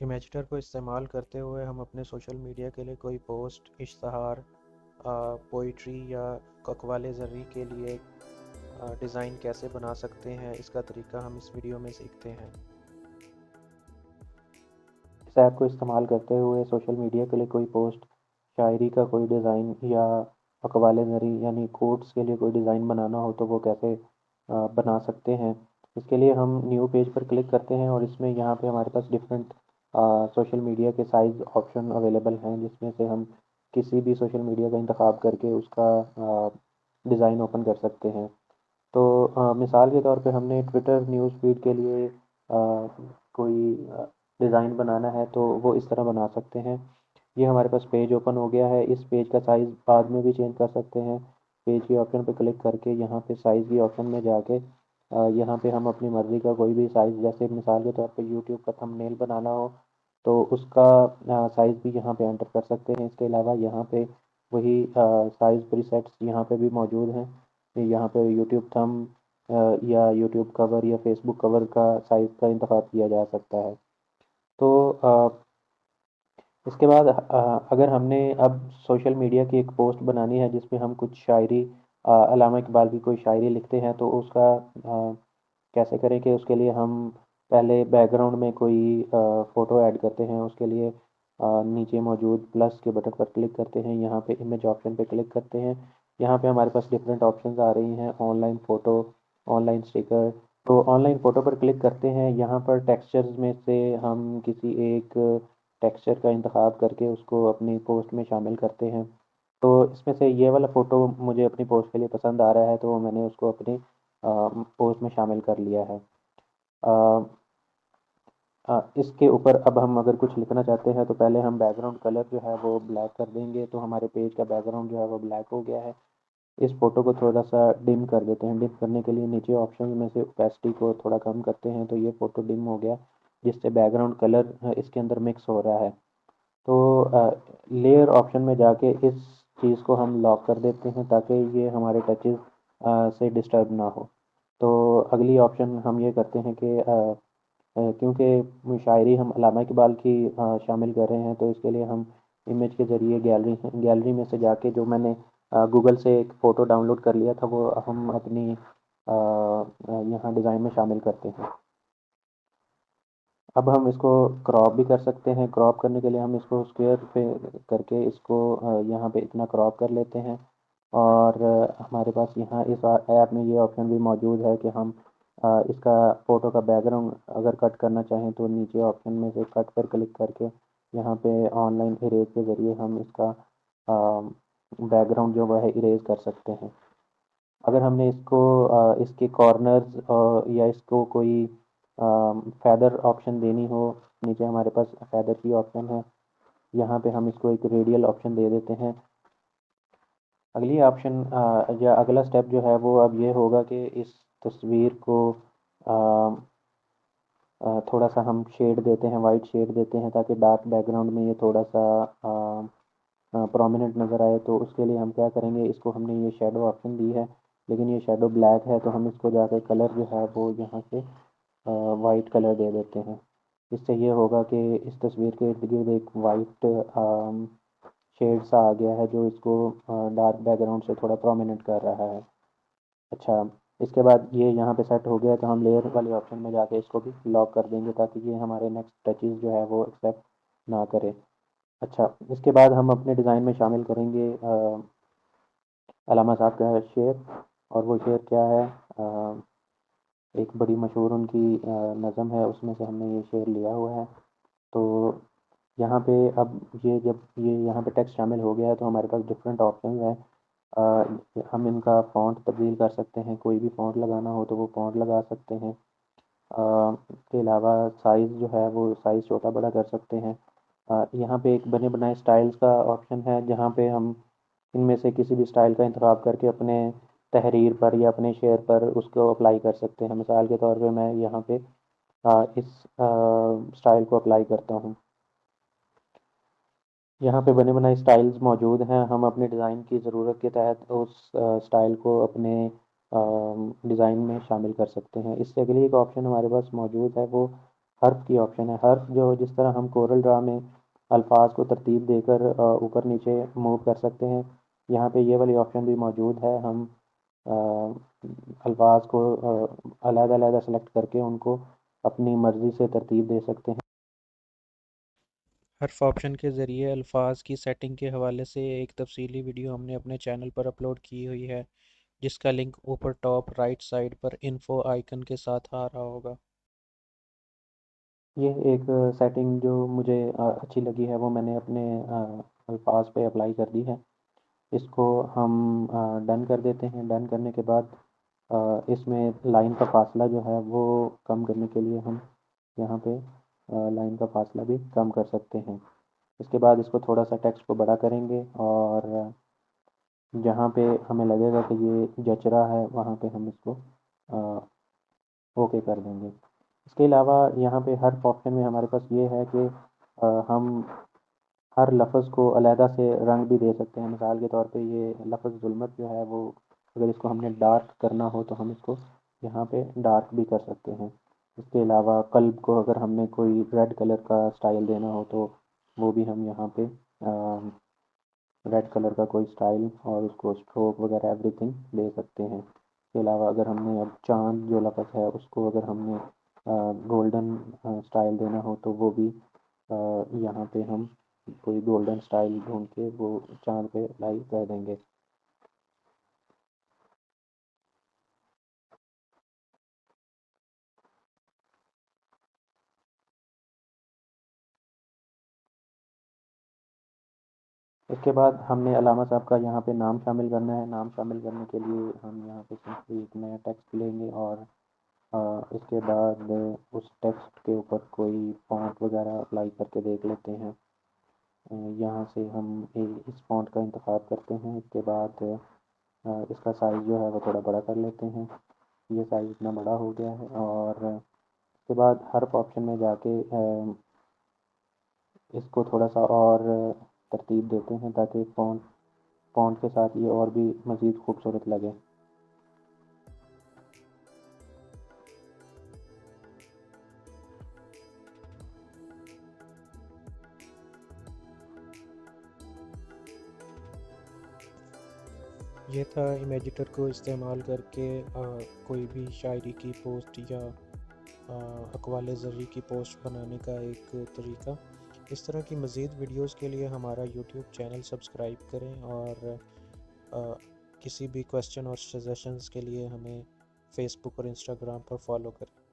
इमेजिटर को इस्तेमाल करते हुए हम अपने सोशल मीडिया के लिए कोई पोस्ट, इश्तहार, पोइट्री या ककवाले ज़र्री के लिए डिज़ाइन कैसे बना सकते हैं, इसका तरीका हम इस वीडियो में सीखते हैं। इस ऐप को इस्तेमाल करते हुए सोशल मीडिया के लिए कोई पोस्ट, शायरी का कोई डिज़ाइन या अकवाल ज़री यानी कोट्स के लिए कोई डिज़ाइन बनाना हो तो वो कैसे बना सकते हैं। इसके लिए हम न्यू पेज पर क्लिक करते हैं और इसमें यहाँ पे हमारे पास डिफरेंट सोशल मीडिया के साइज़ ऑप्शन अवेलेबल हैं, जिसमें से हम किसी भी सोशल मीडिया का इंतखाब करके उसका डिज़ाइन ओपन कर सकते हैं। तो मिसाल के तौर पे हमने ट्विटर न्यूज़ फीड के लिए कोई डिज़ाइन बनाना है तो वो इस तरह बना सकते हैं। ये हमारे पास पेज ओपन हो गया है। इस पेज का साइज़ बाद में भी चेंज कर सकते हैं। पेज के ऑप्शन पे क्लिक करके यहाँ पे साइज़ की ऑप्शन में जाके यहाँ पे हम अपनी मर्ज़ी का कोई भी साइज़, जैसे मिसाल के तौर पे यूट्यूब का थंबनेल बनाना हो तो उसका साइज़ भी यहाँ पे एंटर कर सकते हैं। इसके अलावा यहाँ पे वही साइज़ प्रीसेट्स यहाँ पे भी मौजूद हैं। यहाँ पे यूट्यूब या यूट्यूब कवर या फेसबुक कवर का साइज़ का इंतखाब किया जा सकता है। तो इसके बाद अगर हमने अब सोशल मीडिया की एक पोस्ट बनानी है जिसमें हम कुछ शायरी, अल्लामा इकबाल की कोई शायरी लिखते हैं तो उसका कैसे करें कि उसके लिए हम पहले बैकग्राउंड में कोई फ़ोटो ऐड करते हैं। उसके लिए नीचे मौजूद प्लस के बटन पर क्लिक करते हैं, यहाँ पे इमेज ऑप्शन पे क्लिक करते हैं। यहाँ पे हमारे पास डिफरेंट ऑप्शंस आ रही हैं, ऑनलाइन फ़ोटो, ऑनलाइन स्टिकर। तो ऑनलाइन फ़ोटो पर क्लिक करते हैं, यहाँ पर टेक्सचर्स में से हम किसी एक टेक्सचर का इंतखाब करके उसको अपनी पोस्ट में शामिल करते हैं। तो इसमें से ये वाला फ़ोटो मुझे अपनी पोस्ट के लिए पसंद आ रहा है तो मैंने उसको अपनी पोस्ट में शामिल कर लिया है। अ, इसके ऊपर अब हम अगर कुछ लिखना चाहते हैं तो पहले हम बैकग्राउंड कलर जो है वो ब्लैक कर देंगे, तो हमारे पेज का बैकग्राउंड जो है वो ब्लैक हो गया है। इस फ़ोटो को थोड़ा-सा डिम कर देते हैं। डिम करने के लिए नीचे ऑप्शंस में से ओपेसिटी को थोड़ा कम करते हैं, तो ये फ़ोटो डिम हो गया, जिससे बैकग्राउंड कलर इसके अंदर मिक्स हो रहा है। तो लेयर ऑप्शन में जाके इस चीज़ को हम लॉक कर देते हैं ताकि ये हमारे टचेज़ से डिस्टर्ब ना हो। तो अगली ऑप्शन हम ये करते हैं कि क्योंकि शायरी हम अल्लामा इकबाल की शामिल कर रहे हैं तो इसके लिए हम इमेज के ज़रिए गैलरी में से जाके जो मैंने गूगल से एक फ़ोटो डाउनलोड कर लिया था वो हम अपनी यहाँ डिज़ाइन में शामिल करते हैं। अब हम इसको क्रॉप भी कर सकते हैं। क्रॉप करने के लिए हम इसको स्क्वायर पे करके इसको यहाँ पे इतना क्रॉप कर लेते हैं और हमारे पास यहाँ इस ऐप में ये ऑप्शन भी मौजूद है कि हम इसका फ़ोटो का बैकग्राउंड अगर कट करना चाहें तो नीचे ऑप्शन में से कट पर क्लिक करके यहाँ पे ऑनलाइन इरेज के ज़रिए हम इसका बैकग्राउंड जो है इरेज कर सकते हैं। अगर हमने इसको इसके कॉर्नर्स या इसको कोई फैदर ऑप्शन देनी हो, नीचे हमारे पास फैदर की ऑप्शन है, यहाँ पे हम इसको एक रेडियल ऑप्शन दे देते हैं। अगली ऑप्शन या अगला स्टेप जो है वो अब ये होगा कि इस तस्वीर को थोड़ा सा हम शेड देते हैं, वाइट शेड देते हैं ताकि डार्क बैकग्राउंड में ये थोड़ा सा प्रोमिनेंट नज़र आए। तो उसके लिए हम क्या करेंगे, इसको हमने ये शेडो ऑप्शन दी है लेकिन ये शेडो ब्लैक है तो हम इसको जाकर कलर जो है वो यहाँ से वाइट कलर दे देते हैं। इससे ये होगा कि इस तस्वीर के इर्द गिर्द एक वाइट शेड सा आ गया है जो इसको डार्क बैकग्राउंड से थोड़ा प्रोमिनेंट कर रहा है। अच्छा, इसके बाद ये यहाँ पे सेट हो गया तो हम लेयर वाले ऑप्शन में जाके इसको भी लॉक कर देंगे ताकि ये हमारे नेक्स्ट टचेज़ जो है वो एक्सेप्ट ना करे। अच्छा, इसके बाद हम अपने डिज़ाइन में शामिल करेंगे अल्लामा साहब का शेर, और वो शेर क्या है, एक बड़ी मशहूर उनकी नज़म है, उसमें से हमने ये शेर लिया हुआ है। तो यहाँ पे अब ये जब ये यहाँ पे टेक्स्ट शामिल हो गया है तो हमारे पास डिफरेंट ऑप्शन है। हम इनका फ़ॉन्ट तब्दील कर सकते हैं, कोई भी फ़ॉन्ट लगाना हो तो वो फ़ॉन्ट लगा सकते हैं। इसके अलावा साइज़ जो है वो साइज़ छोटा बड़ा कर सकते हैं। यहाँ पे एक बने बनाए स्टाइल्स का ऑप्शन है जहाँ पे हम इनमें से किसी भी स्टाइल का इंतखाब करके अपने तहरीर पर या अपने शेर पर उसको अप्लाई कर सकते हैं। मिसाल के तौर पे मैं यहाँ पे इस स्टाइल को अप्लाई करता हूँ। यहाँ पे बने बनाए स्टाइल्स मौजूद हैं, हम अपने डिज़ाइन की ज़रूरत के तहत उस स्टाइल को अपने डिज़ाइन में शामिल कर सकते हैं। इससे अगली एक ऑप्शन हमारे पास मौजूद है, वो हर्फ की ऑप्शन है। हर्फ जो जिस तरह हम कोरल ड्रा में अल्फाज को तरतीब देकर ऊपर नीचे मूव कर सकते हैं, यहाँ पे ये वाली ऑप्शन भी मौजूद है। हम अल्फाज को अलग-अलग सेलेक्ट करके उनको अपनी मर्ज़ी से तरतीब दे सकते हैं। हर्फ ऑप्शन के ज़रिए अल्फाज की सेटिंग के हवाले से एक तफसीली वीडियो हमने अपने चैनल पर अपलोड की हुई है, जिसका लिंक ऊपर टॉप राइट साइड पर इन्फो आइकन के साथ आ रहा होगा। ये एक सेटिंग जो मुझे अच्छी लगी है, वो मैंने अपने अल्फाज पे अप्लाई कर दी है। इसको हम डन कर देते हैं। डन करने के बाद इसमें लाइन का फासला जो है वो कम करने के लिए हम यहाँ पे लाइन का फासला भी कम कर सकते हैं। इसके बाद इसको थोड़ा सा टेक्स्ट को बड़ा करेंगे और जहाँ पे हमें लगेगा कि ये जच रहा है वहाँ पे हम इसको ओके कर देंगे। इसके अलावा यहाँ पे हर ऑप्शन में हमारे पास ये है कि हम हर लफ्ज़ को अलहदा से रंग भी दे सकते हैं। मिसाल के तौर पे ये लफ्ज़ जुल्मत जो है वो अगर इसको हमने डार्क करना हो तो हम इसको यहाँ पे डार्क भी कर सकते हैं। इसके अलावा कल्ब को अगर हमने कोई रेड कलर का स्टाइल देना हो तो वो भी हम यहाँ पे रेड कलर का कोई स्टाइल और उसको स्ट्रोक वगैरह एवरीथिंग दे सकते हैं। इसके अलावा अगर हमने अब चाँद जो लफ्ज़ है उसको अगर हमने गोल्डन स्टाइल देना हो तो वो भी यहाँ पे हम कोई गोल्डन स्टाइल ढूंढ के वो चाँद पे अप्लाई कर देंगे। इसके बाद हमने अलामा साहब का यहाँ पे नाम शामिल करना है। नाम शामिल करने के लिए हम यहाँ पे सिंपली एक नया टेक्स्ट लेंगे और इसके बाद उस टेक्स्ट के ऊपर कोई फॉन्ट वगैरह अप्लाई करके देख लेते हैं। यहाँ से हम इस फॉन्ट का इंतखाब करते हैं। इसके बाद इसका साइज़ जो है वो थोड़ा बड़ा कर लेते हैं। ये साइज़ इतना बड़ा हो गया है और उसके बाद हर ऑप्शन में जाके इसको थोड़ा सा और तरतीब देते हैं ताकि फ़ॉन्ट फ़ॉन्ट के साथ ये और भी मज़ीद खूबसूरत लगे। ये था इमेजिटर को इस्तेमाल करके कोई भी शायरी की पोस्ट या अक़वाल ज़र्री की पोस्ट बनाने का एक तरीका। इस तरह की मज़ीद वीडियोस के लिए हमारा यूट्यूब चैनल सब्सक्राइब करें और किसी भी क्वेश्चन और सजेशंस के लिए हमें फ़ेसबुक और इंस्टाग्राम पर फॉलो करें।